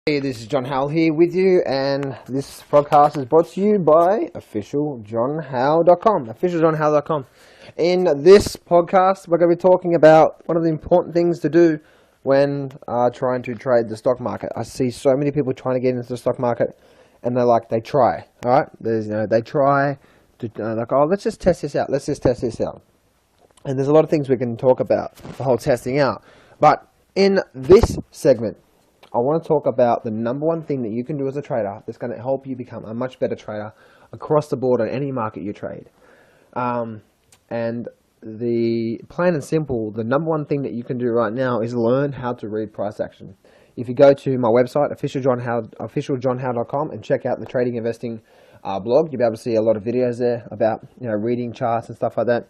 Hey, this is John Howell here with you, and this podcast is brought to you by officialjohnhowell.com. Officialjohnhowell.com. In this podcast, we're going to be talking about one of the important things to do when trying to trade the stock market. I see so many people trying to get into the stock market, and they try. All right, they try to let's just test this out. Let's just test this out. And there's a lot of things we can talk about the whole testing out. But in this segment, I want to talk about the number one thing that you can do as a trader that's going to help you become a much better trader across the board on any market you trade. And the plain and simple, the number one thing that you can do right now is learn how to read price action. If you go to my website, officialjohnhowell.com, and check out the trading investing blog, you'll be able to see a lot of videos there about reading charts and stuff like that.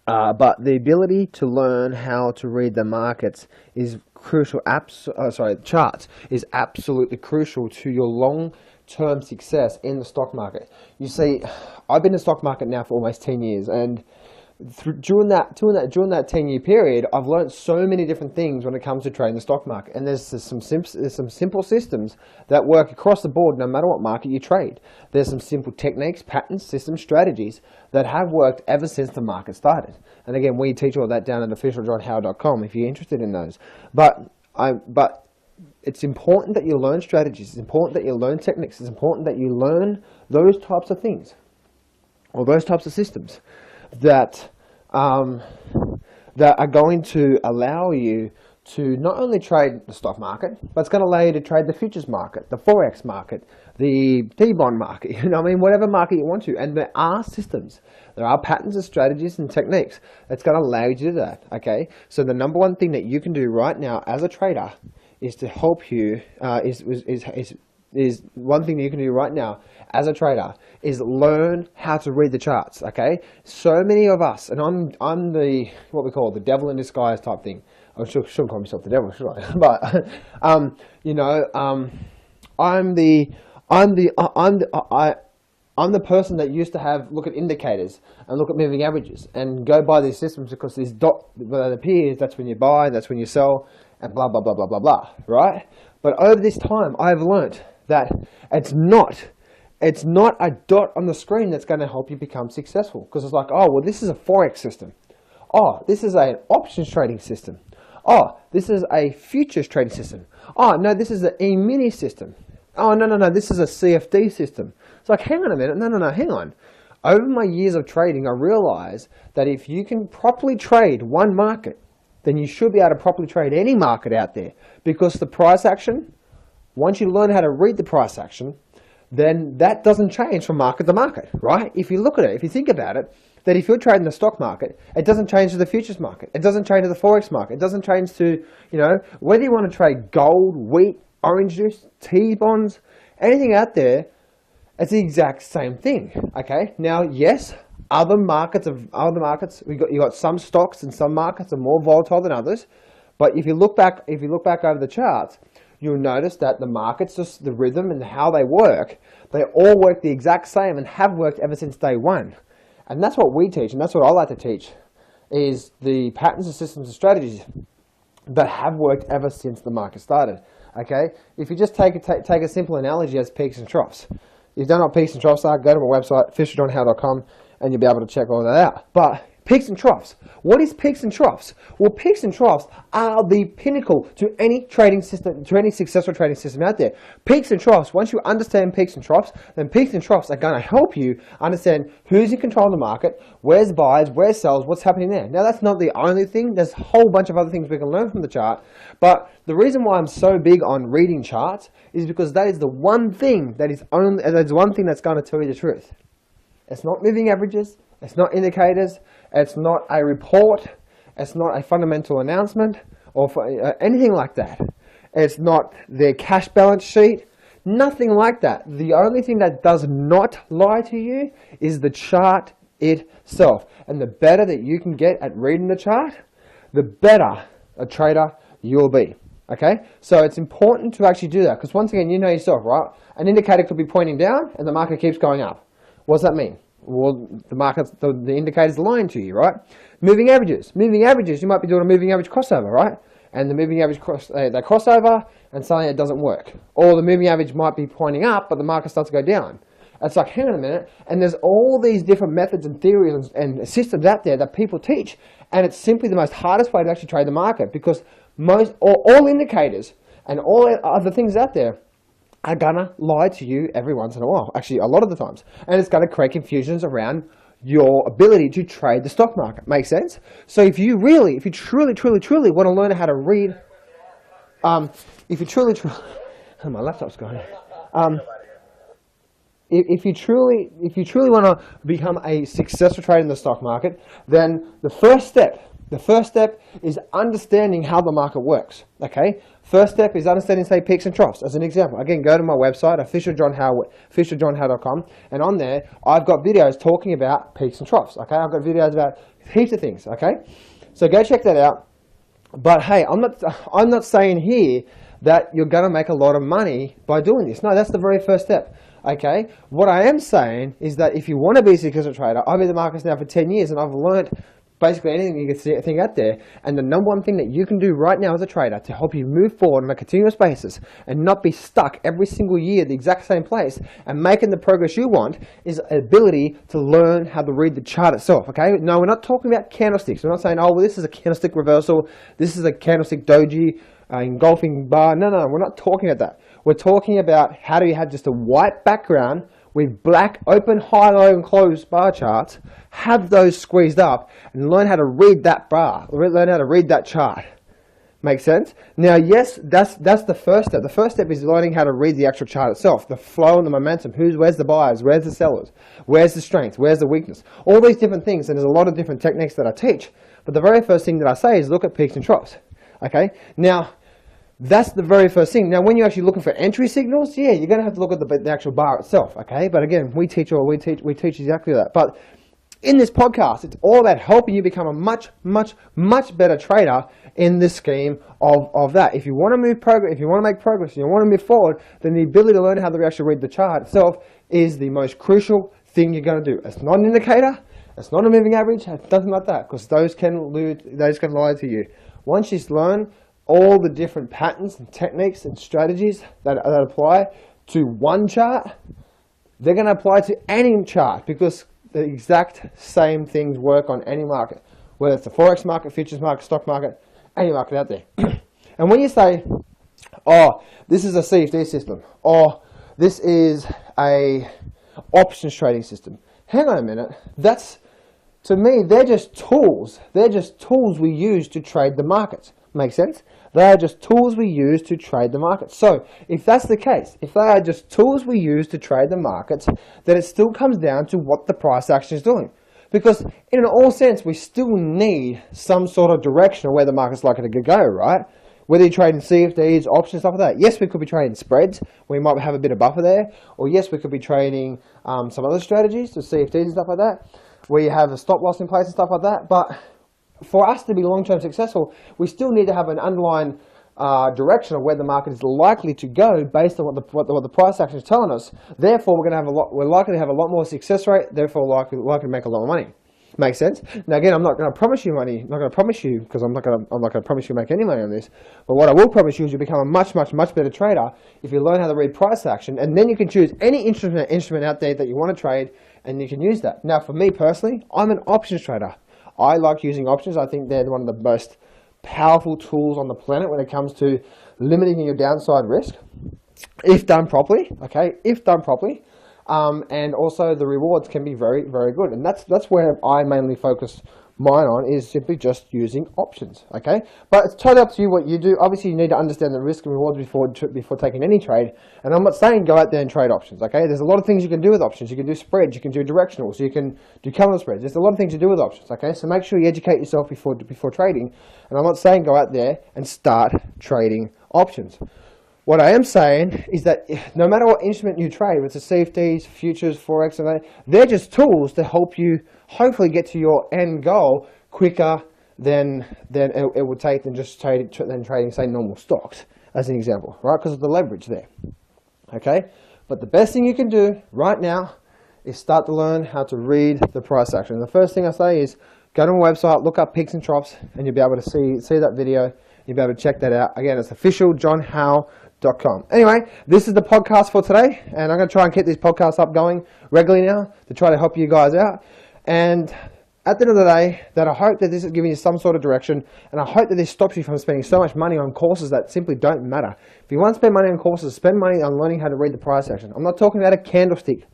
But the ability to learn how to read the markets is crucial. Charts is absolutely crucial to your long-term success in the stock market. You see, I've been in the stock market now for almost 10 years, and during that 10-year period, I've learned so many different things when it comes to trading the stock market. And there's some simple systems that work across the board, no matter what market you trade. There's some simple techniques, patterns, systems, strategies that have worked ever since the market started. And again, we teach all that down at officialjohnhowell.com if you're interested in those. But it's important that you learn strategies. It's important that you learn techniques. It's important that you learn those types of things, or those types of systems that are going to allow you to not only trade the stock market, but it's going to allow you to trade the futures market, the Forex market, the T-bond market, whatever market you want to. And there are systems, there are patterns and strategies and techniques that's going to allow you to do that, okay? So the number one thing that you can do right now as a trader is to help you, is one thing that you can do right now as a trader is learn how to read the charts, okay? So many of us, and I'm the, what we call the devil in disguise type thing. I shouldn't call myself the devil, should I? But, I'm the person that used to look at indicators and look at moving averages and go by these systems, because this dot that appears, that's when you buy, that's when you sell, and blah, blah, blah, blah, blah, blah, right? But over this time, I've learned that it's not a dot on the screen that's going to help you become successful. Because it's like, oh, well, this is a Forex system. Oh, this is an options trading system. Oh, this is a futures trading system. Oh, no, this is an E-mini system. Oh, no, this is a CFD system. It's like, hang on a minute. No, hang on. Over my years of trading, I realized that if you can properly trade one market, then you should be able to properly trade any market out there. Because the price action, once you learn how to read the price action, then that doesn't change from market to market, right? If you look at it, if you think about it, that if you're trading the stock market, it doesn't change to the futures market. It doesn't change to the Forex market. It doesn't change to, whether you want to trade gold, wheat, orange juice, T-bonds, anything out there, it's the exact same thing, okay? Now, yes, other markets, you got some stocks and some markets are more volatile than others, but if you look back over the charts, you'll notice that the markets, just the rhythm and how they all work the exact same and have worked ever since day one. And that's what we teach, and that's what I like to teach, is the patterns and systems and strategies that have worked ever since the market started. Okay? If you just take a simple analogy as peaks and troughs. If you don't know what peaks and troughs are, go to my website, officialjohnhowell.com, and you'll be able to check all that out. But peaks and troughs. What is peaks and troughs? Well, peaks and troughs are the pinnacle to any trading system, to any successful trading system out there. Peaks and troughs, once you understand peaks and troughs, then peaks and troughs are going to help you understand who's in control of the market, where's buys, where's sells, what's happening there. Now, that's not the only thing. There's a whole bunch of other things we can learn from the chart. But the reason why I'm so big on reading charts is because that is the one thing that's going to tell you the truth. It's not moving averages. It's not indicators. It's not a report. It's not a fundamental announcement or anything like that. It's not their cash balance sheet. Nothing like that. The only thing that does not lie to you is the chart itself. And the better that you can get at reading the chart, the better a trader you'll be. Okay? So it's important to actually do that, because once again, you know yourself, right? An indicator could be pointing down and the market keeps going up. What does that mean? Well, the indicator's lying to you, right? Moving averages. You might be doing a moving average crossover, right? and the moving average they cross over, and suddenly it doesn't work. Or the moving average might be pointing up, but the market starts to go down. It's like, hang on a minute, and there's all these different methods and theories and systems out there that people teach, and it's simply the most hardest way to actually trade the market, because all indicators and all other things out there are gonna lie to you every once in a while, actually a lot of the times, and it's gonna create confusions around your ability to trade the stock market. Make sense? So if you truly want to learn how to read, if you truly, my laptop's going. If you truly want to become a successful trader in the stock market, then the first step is understanding how the market works. Okay, first step is understanding, say, peaks and troughs. As an example, again, go to my website, officialjohnhowe.com, and on there I've got videos talking about peaks and troughs. Okay, I've got videos about heaps of things. Okay, so go check that out. But hey, I'm not saying here that you're going to make a lot of money by doing this. No, that's the very first step. Okay, what I am saying is that if you want to be a successful trader, I've been in the markets now for 10 years and I've learned basically anything you can think out there. And the number one thing that you can do right now as a trader to help you move forward on a continuous basis and not be stuck every single year at the exact same place and making the progress you want is ability to learn how to read the chart itself. Okay, no, we're not talking about candlesticks. We're not saying, oh, well, this is a candlestick reversal, this is a candlestick doji, engulfing bar. No, we're not talking about that. We're talking about how do you have just a white background with black open, high, low, and closed bar charts, have those squeezed up, and learn how to read that bar, learn how to read that chart. Make sense? Now, yes, that's the first step. The first step is learning how to read the actual chart itself, the flow and the momentum. Where's the buyers? Where's the sellers? Where's the strength? Where's the weakness? All these different things, and there's a lot of different techniques that I teach. But the very first thing that I say is look at peaks and troughs. Okay? Now, that's the very first thing. Now, when you're actually looking for entry signals, yeah, you're going to have to look at the actual bar itself, okay? But again, we teach exactly that. But in this podcast, it's all about helping you become a much better trader in this scheme of that. If you want to make progress, and you want to move forward, then the ability to learn how to actually read the chart itself is the most crucial thing you're going to do. It's not an indicator. It's not a moving average. It's nothing like that, because those can lie to you. Once you learn all the different patterns and techniques and strategies that apply to one chart, they're going to apply to any chart, because the exact same things work on any market, whether it's the Forex market, futures market, stock market, any market out there. And when you say, oh, this is a CFD system, or this is a options trading system, hang on a minute, to me, they're just tools. They're just tools we use to trade the markets. Make sense? They are just tools we use to trade the markets. So if that's the case, if they are just tools we use to trade the markets, then it still comes down to what the price action is doing. Because in all sense, we still need some sort of direction of where the market's likely to go, right? Whether you're trading CFDs, options, stuff like that. Yes, we could be trading spreads. We might have a bit of buffer there. Or yes, we could be trading some other strategies, the CFDs and stuff like that, where you have a stop loss in place and stuff like that. But for us to be long-term successful, we still need to have an underlying direction of where the market is likely to go based on what the price action is telling us. Therefore, we're likely to have a lot more success rate. Therefore, likely to make a lot of money. Makes sense? Now, again, I'm not going to promise you money. I'm not going to promise you, because I'm not going to promise you make any money on this. But what I will promise you is you become a much better trader if you learn how to read price action, and then you can choose any instrument out there that you want to trade, and you can use that. Now, for me personally, I'm an options trader. I like using options. I think they're one of the most powerful tools on the planet when it comes to limiting your downside risk, if done properly. Okay, if done properly, and also the rewards can be very good. And that's where I mainly focus mine on, is simply just using options. Okay, but it's totally up to you what you do. Obviously, you need to understand the risk and rewards before taking any trade. And I'm not saying go out there and trade options. Okay, there's a lot of things you can do with options. You can do spreads, you can do directionals, you can do calendar spreads. There's a lot of things to do with options. Okay, so make sure you educate yourself before trading. And I'm not saying go out there and start trading options. What I am saying is that no matter what instrument you trade, whether it's CFDs, futures, Forex, and they're just tools to help you hopefully get to your end goal quicker than it would take than just trading, say, normal stocks, as an example, right? Because of the leverage there. Okay? But the best thing you can do right now is start to learn how to read the price action. And the first thing I say is go to my website, look up peaks and troughs, and you'll be able to see that video, You'll be able to check that out. Again, it's officialjohnhowe.com. Anyway, this is the podcast for today, and I'm going to try and keep these podcasts up going regularly now to try to help you guys out. And at the end of the day, that I hope that this is giving you some sort of direction, and I hope that this stops you from spending so much money on courses that simply don't matter. If you want to spend money on courses, spend money on learning how to read the price action. I'm not talking about a candlestick.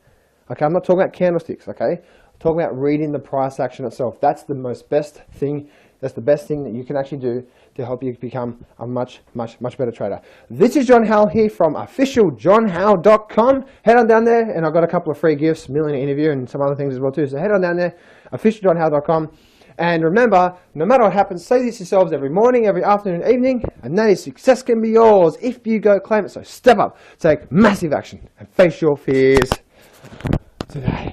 Okay, I'm not talking about candlesticks. Okay, I'm talking about reading the price action itself. That's the best thing. That's the best thing that you can actually do to help you become a much better trader. This is John Howell here from officialjohnhowe.com. Head on down there, and I've got a couple of free gifts, millionaire interview, and some other things as well too. So head on down there, officialjohnhowe.com. And remember, no matter what happens, say this yourselves every morning, every afternoon, evening, and that is success can be yours if you go claim it. So step up, take massive action, and face your fears today.